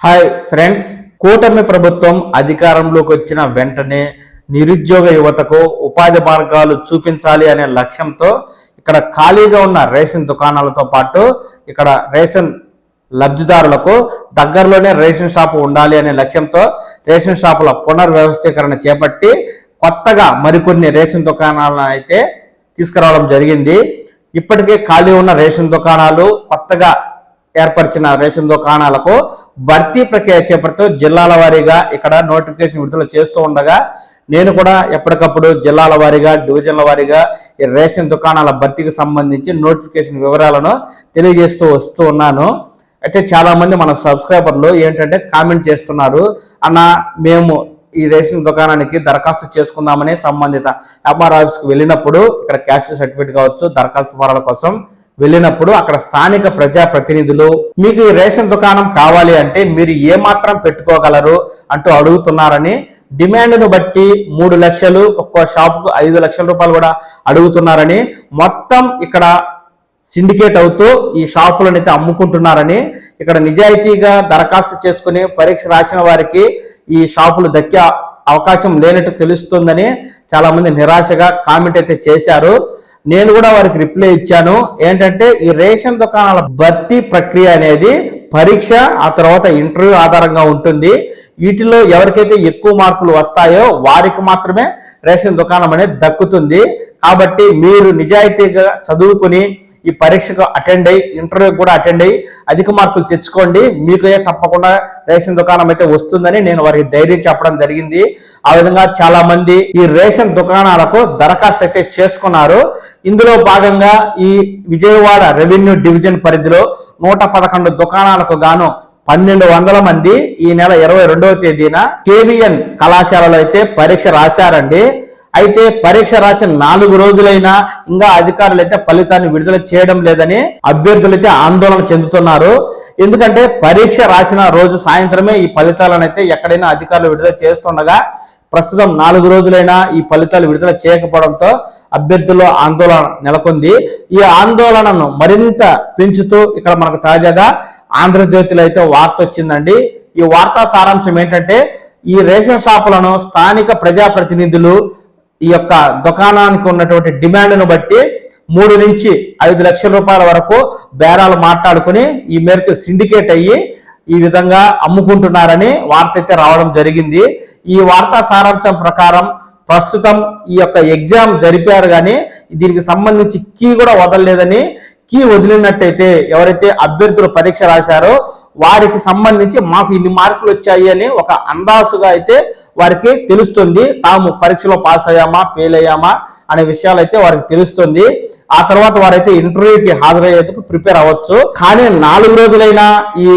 Hi friends, కూటమి ప్రభుత్వం అధికారంలోకి వచ్చిన వెంటనే నిరుద్యోగ యువతకు ఉపాధి మార్గాలు చూపించాలి అనే లక్ష్యంతో ఇక్కడ ఖాళీగా ఉన్న రేషన్ దుకాణాలతో పాటు ఇక్కడ రేషన్ లబ్ధిదారులకు దగ్గరలోనే రేషన్ షాపు ఉండాలి అనే లక్ష్యంతో రేషన్ షాపుల పునర్వ్యవస్థీకరణ చేపట్టి కొత్తగా మరికొన్ని రేషన్ దుకాణాలను అయితే తీసుకురావడం జరిగింది. ఇప్పటికే ఖాళీ ఉన్న రేషన్ దుకాణాలు కొత్తగా ఏర్పరిచిన రేషన్ దుకాణాలకు భర్తీ ప్రక్రియ చేపడుతూ జిల్లాల వారీగా ఇక్కడ నోటిఫికేషన్ విడుదల చేస్తూ ఉండగా నేను కూడా ఎప్పటికప్పుడు జిల్లాల వారీగా డివిజన్ల వారీగా ఈ రేషన్ దుకాణాల భర్తీకి సంబంధించి నోటిఫికేషన్ వివరాలను తెలియజేస్తూ వస్తూ ఉన్నాను. అయితే చాలా మంది మన సబ్స్క్రైబర్లు ఏంటంటే కామెంట్ చేస్తున్నారు, అన్న మేము ఈ రేషన్ దుకాణానికి దరఖాస్తు చేసుకుందామని సంబంధిత ఎంఆర్ ఆఫీస్కి వెళ్ళినప్పుడు ఇక్కడ క్యాస్ట్ సర్టిఫికేట్ కావచ్చు దరఖాస్తు ఫారాల కోసం వెళ్ళినప్పుడు అక్కడ స్థానిక ప్రజాప్రతినిధులు మీకు ఈ రేషన్ దుకాణం కావాలి అంటే మీరు ఏమాత్రం పెట్టుకోగలరు అంటూ అడుగుతున్నారని, డిమాండ్ను బట్టి 3 లక్షలు ఒక్కో షాప్కు 5 లక్షల రూపాయలు కూడా అడుగుతున్నారని, మొత్తం ఇక్కడ సిండికేట్ అవుతూ ఈ షాపులను అయితే అమ్ముకుంటున్నారని, ఇక్కడ నిజాయితీగా దరఖాస్తు చేసుకుని పరీక్ష రాసిన వారికి ఈ షాపులు దక్కే అవకాశం లేనట్టు తెలుస్తుందని చాలా మంది నిరాశగా కామెంట్ అయితే చేశారు. నేను కూడా వారికి రిప్లై ఇచ్చాను. ఏంటంటే ఈ రేషన్ దుకాణాల భర్తీ ప్రక్రియ అనేది పరీక్ష ఆ తర్వాత ఇంటర్వ్యూ ఆధారంగా ఉంటుంది. వీటిలో ఎవరికైతే ఎక్కువ మార్కులు వస్తాయో వారికి మాత్రమే రేషన్ దుకాణం అనేది దక్కుతుంది. కాబట్టి మీరు నిజాయితీగా చదువుకుని ఈ పరీక్షకు అటెండ్ అయ్యి ఇంటర్వ్యూకి కూడా అటెండ్ అయ్యి అధిక మార్కులు తెచ్చుకోండి, మీకు తప్పకుండా రేషన్ దుకాణం అయితే వస్తుందని నేను వారికి ధైర్యం చెప్పడం జరిగింది. ఆ విధంగా చాలా మంది ఈ రేషన్ దుకాణాలకు దరఖాస్తు అయితే చేసుకున్నారు. ఇందులో భాగంగా ఈ విజయవాడ రెవెన్యూ డివిజన్ పరిధిలో 111 దుకాణాలకు గాను 1200 మంది ఈ నెల 22వ తేదీన కేవీఎన్ కళాశాలలో అయితే పరీక్ష రాశారండి. అయితే పరీక్ష రాసిన 4 రోజులైనా ఇంకా అధికారులు అయితే ఫలితాన్ని విడుదల చేయడం లేదని అభ్యర్థులు అయితే ఆందోళన చెందుతున్నారు. ఎందుకంటే పరీక్ష రాసిన రోజు సాయంత్రమే ఈ ఫలితాలను అయితే ఎక్కడైనా అధికారులు విడుదల చేస్తుండగా ప్రస్తుతం 4 రోజులైనా ఈ ఫలితాలు విడుదల చేయకపోవడంతో అభ్యర్థుల్లో ఆందోళన నెలకొంది. ఈ ఆందోళనను మరింత పెంచుతూ ఇక్కడ మనకు తాజాగా ఆంధ్రజ్యోతిలో అయితే వార్త వచ్చిందండి. ఈ వార్తా సారాంశం ఏంటంటే ఈ రేషన్ షాపులను స్థానిక ప్రజాప్రతినిధులు ఈ యొక్క దుకాణానికి ఉన్నటువంటి డిమాండ్ను బట్టి 3 నుంచి 5 లక్షల రూపాయల వరకు బేరాలు మాట్లాడుకుని ఈ మేరకు సిండికేట్ అయ్యి ఈ విధంగా అమ్ముకుంటున్నారని వార్త అయితే రావడం జరిగింది. ఈ వార్తా సారాంశం ప్రకారం ప్రస్తుతం ఈ యొక్క ఎగ్జామ్ జరిపారు కానీ దీనికి సంబంధించి కీ కూడా వదలలేదని, కీ వదిలినట్టయితే ఎవరైతే అభ్యర్థులు పరీక్ష రాశారో వారికి సంబంధించి మాకు ఇన్ని మార్కులు వచ్చాయి అని ఒక అందాసుగా అయితే వారికి తెలుస్తుంది. తాము పరీక్షలో పాస్ అయ్యామా ఫెయిల్ అయ్యామా అనే విషయాలు అయితే వారికి తెలుస్తుంది. ఆ తర్వాత వారైతే ఇంటర్వ్యూకి హాజరయ్యేందుకు ప్రిపేర్ అవ్వచ్చు. కానీ 4 రోజులైనా ఈ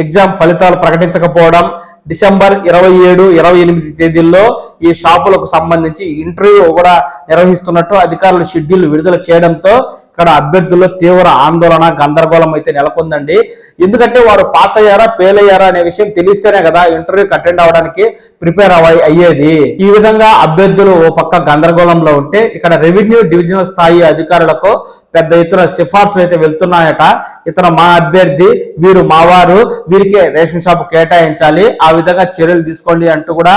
ఎగ్జామ్ ఫలితాలు ప్రకటించకపోవడం, డిసెంబర్ 27, 28 తేదీల్లో ఈ షాపులకు సంబంధించి ఇంటర్వ్యూ కూడా నిర్వహిస్తున్నట్టు అధికారులు షెడ్యూల్ విడుదల చేయడంతో ఇక్కడ అభ్యర్థుల్లో తీవ్ర ఆందోళన గందరగోళం అయితే నెలకొందండి. ఎందుకంటే వారు పాస్ అయ్యారా ఫెయిల్ అయ్యారా అనే విషయం తెలిస్తేనే కదా ఇంటర్వ్యూకి అటెండ్ అవ్వడానికి ప్రిపేర్ అయ్యేది. ఈ విధంగా అభ్యర్థులు ఓ పక్క గందరగోళంలో ఉంటే ఇక్కడ రెవెన్యూ డివిజనల్ స్థాయి అధికారులకు పెద్ద ఎత్తున సిఫార్సులు అయితే వెళ్తున్నాయట. ఇతను మా అభ్యర్థి, వీరు మావారు, వీరికే రేషన్ షాపు కేటాయించాలి, ఆ విధంగా చర్యలు తీసుకోండి అంటూ కూడా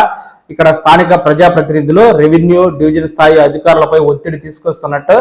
ఇక్కడ స్థానిక ప్రజాప్రతినిధులు రెవెన్యూ డివిజన్ స్థాయి అధికారులపై ఒత్తిడి తీసుకొస్తున్నట్టు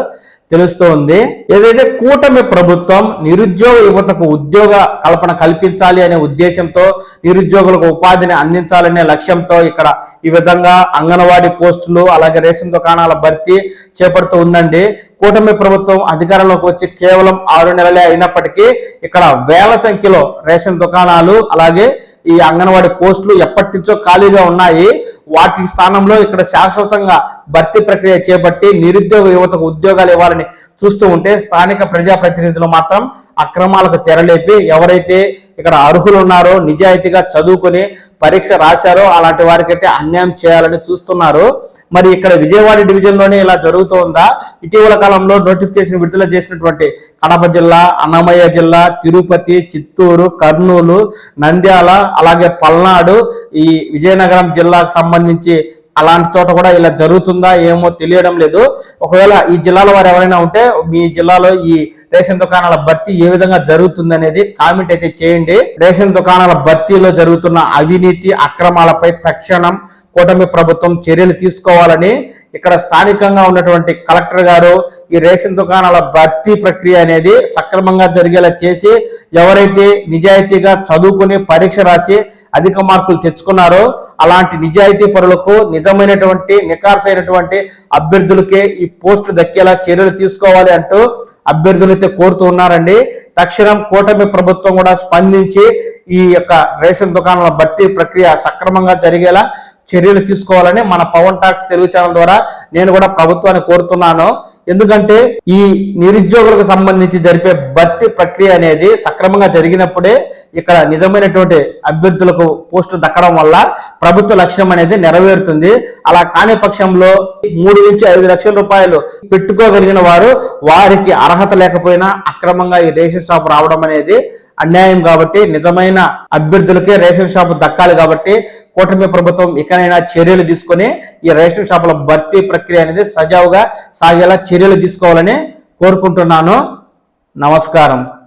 తెలుస్తోంది. ఏదైతే కూటమి ప్రభుత్వం నిరుద్యోగ యువతకు ఉద్యోగ కల్పన కల్పించాలి అనే ఉద్దేశంతో నిరుద్యోగులకు ఉపాధిని అందించాలనే లక్ష్యంతో ఇక్కడ ఈ విధంగా అంగన్వాడీ పోస్టులు అలాగే రేషన్ దుకాణాల భర్తీ చేపడుతూ ఉందండి. కూటమి ప్రభుత్వం అధికారంలోకి వచ్చి కేవలం 6 నెలలే అయినప్పటికీ ఇక్కడ వేల సంఖ్యలో రేషన్ దుకాణాలు అలాగే ఈ అంగన్వాడీ పోస్టులు ఎప్పటి నుంచో ఖాళీగా ఉన్నాయి. వాటి స్థానంలో ఇక్కడ శాశ్వతంగా భర్తీ ప్రక్రియ చేపట్టి నిరుద్యోగ యువతకు ఉద్యోగాలు ఇవ్వాలని చూస్తూ ఉంటే స్థానిక ప్రజాప్రతినిధులు మాత్రం అక్రమాలకు తెరలేపి ఎవరైతే ఇక్కడ అర్హులు ఉన్నారో నిజాయితీగా చదువుకుని పరీక్ష రాశారో అలాంటి వారికైతే అన్యాయం చేయాలని చూస్తున్నారు. మరి ఇక్కడ విజయవాడ డివిజన్ లోనే ఇలా జరుగుతోందా? ఇటీవల కాలంలో నోటిఫికేషన్ విడుదల చేసినటువంటి కడప జిల్లా, అన్నమయ్య జిల్లా, తిరుపతి, చిత్తూరు, కర్నూలు, నంద్యాల అలాగే పల్నాడు, ఈ విజయనగరం జిల్లాకు సంబంధించి అలాంటి చోట కూడా ఇలా జరుగుతుందా ఏమో తెలియడం లేదు. ఒకవేళ ఈ జిల్లాలో వారు ఎవరైనా ఉంటే మీ జిల్లాలో ఈ రేషన్ దుకాణాల భర్తీ ఏ విధంగా జరుగుతుంది అనేది కామెంట్ అయితే చేయండి. రేషన్ దుకాణాల భర్తీలో జరుగుతున్న అవినీతి అక్రమాలపై తక్షణం కూటమి ప్రభుత్వం చర్యలు తీసుకోవాలని ఇక్కడ స్థానికంగా ఉన్నటువంటి కలెక్టర్ గారు ఈ రేషన్ దుకాణాల భర్తీ ప్రక్రియ అనేది సక్రమంగా జరిగేలా చేసి ఎవరైతే నిజాయితీగా చదువుకుని పరీక్ష రాసి అధిక మార్కులు తెచ్చుకున్నారో అలాంటి నిజాయితీ పరులకు నిజమైనటువంటి నికార్సైనటువంటి అభ్యర్థులకే ఈ పోస్టు దక్కేలా చర్యలు తీసుకోవాలి అంటూ అభ్యర్థులు అయితే కోరుతూ ఉన్నారండి. తక్షణం కూటమి ప్రభుత్వం కూడా స్పందించి ఈ యొక్క రేషన్ దుకాణాల భర్తీ ప్రక్రియ సక్రమంగా జరిగేలా చర్యలు తీసుకోవాలని మన పవన్ టాక్స్ తెలుగు ఛానల్ ద్వారా నేను కూడా ప్రభుత్వాన్ని కోరుతున్నాను. ఎందుకంటే ఈ నిరుద్యోగులకు సంబంధించి జరిపే భర్తీ ప్రక్రియ అనేది సక్రమంగా జరిగినప్పుడే ఇక్కడ నిజమైనటువంటి అభ్యర్థులకు పోస్టులు దక్కడం వల్ల ప్రభుత్వ లక్ష్యం అనేది నెరవేరుతుంది. అలా కాని పక్షంలో 3 నుంచి 5 లక్షల రూపాయలు పెట్టుకోగలిగిన వారికి అర్హత లేకపోయినా అక్రమంగా ఈ రేషన్ షాప్ రావడం అనేది అన్యాయం. కాబట్టి నిజమైన అభ్యర్థులకే రేషన్ షాపు దక్కాలి. కాబట్టి కూటమి ప్రభుత్వం ఇకనైనా చర్యలు తీసుకొని ఈ రేషన్ షాపుల భర్తీ ప్రక్రియ అనేది సజావుగా సాగేలా చర్యలు తీసుకోవాలని కోరుకుంటున్నాను. నమస్కారం.